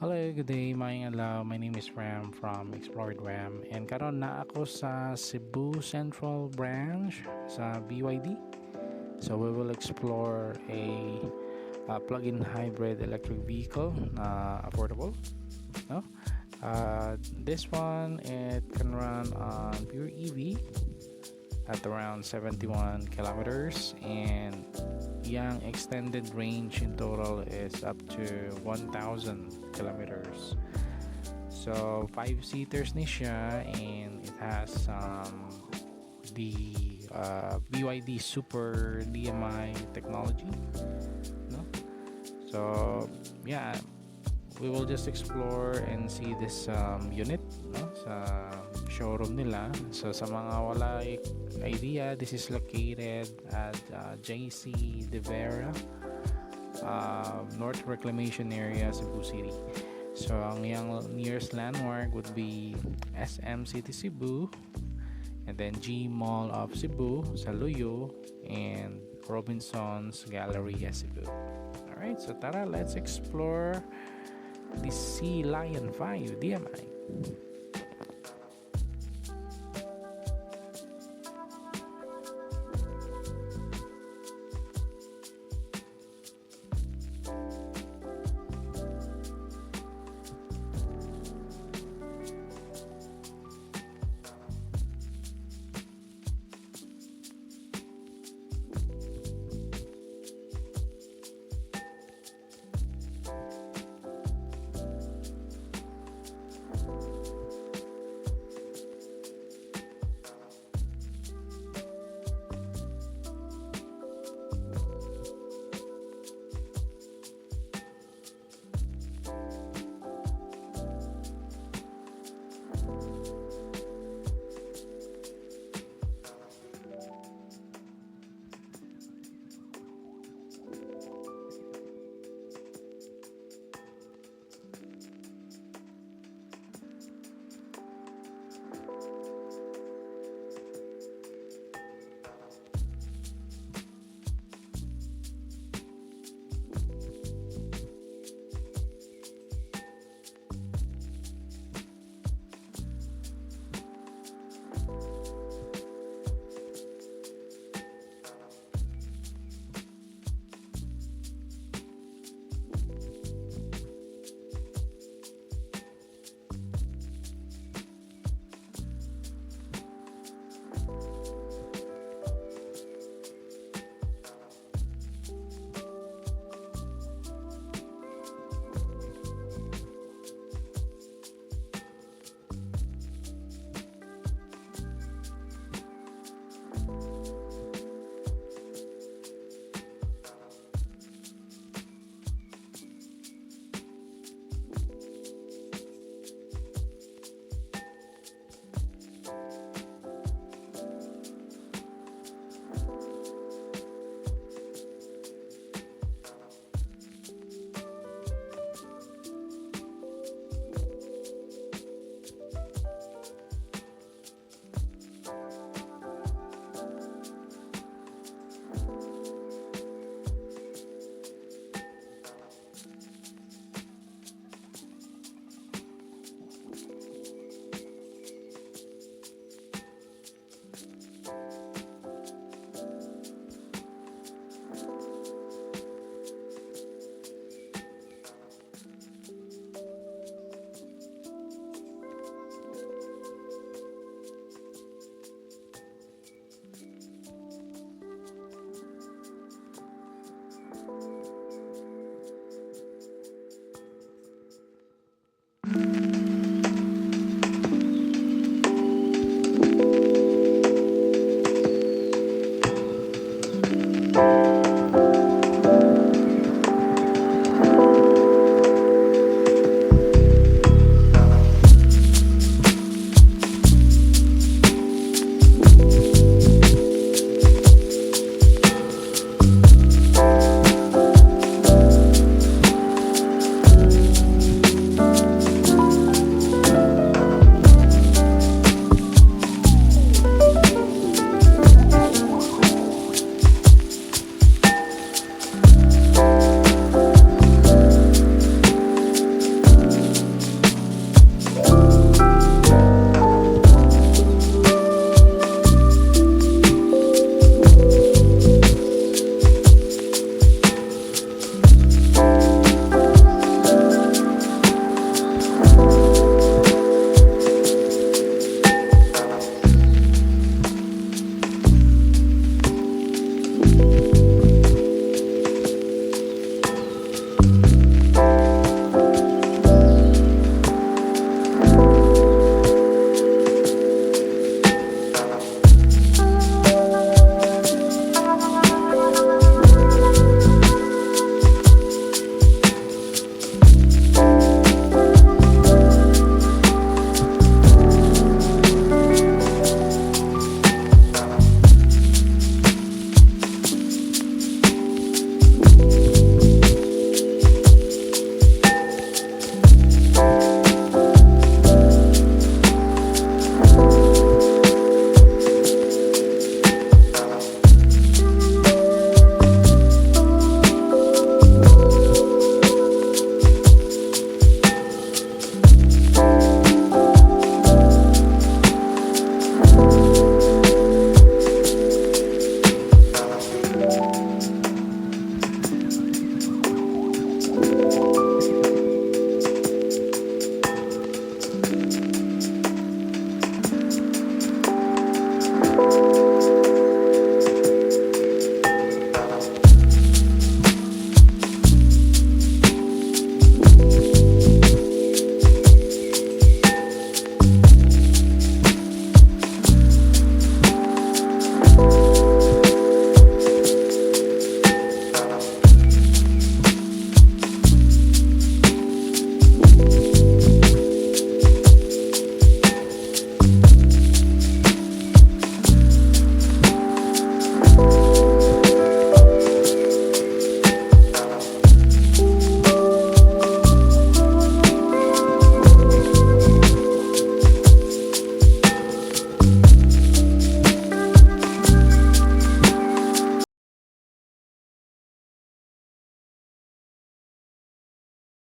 Hello, good day, mga adlaw. My name is Ram from Explored Ram, and karon na ako sa Cebu Central branch sa BYD. So we will explore a plug-in hybrid electric vehicle na affordable, no? This one, it can run on pure EV at around 71 kilometers, and yung extended range in total is up to 1,000 kilometers. So 5 seaters ni siya, and it has the BYD Super DM-i technology, no? So yeah, we will just explore and see this unit, no, sa showroom nila. So sa mga wala idea, this is located at JC De Vera, North Reclamation Area, Cebu City. So ang yung nearest landmark would be SM City Cebu, and then G Mall of Cebu sa Luyo, and Robinson's Galleria Cebu. Alright, so tara, let's explore the Sealion 5 DM-i.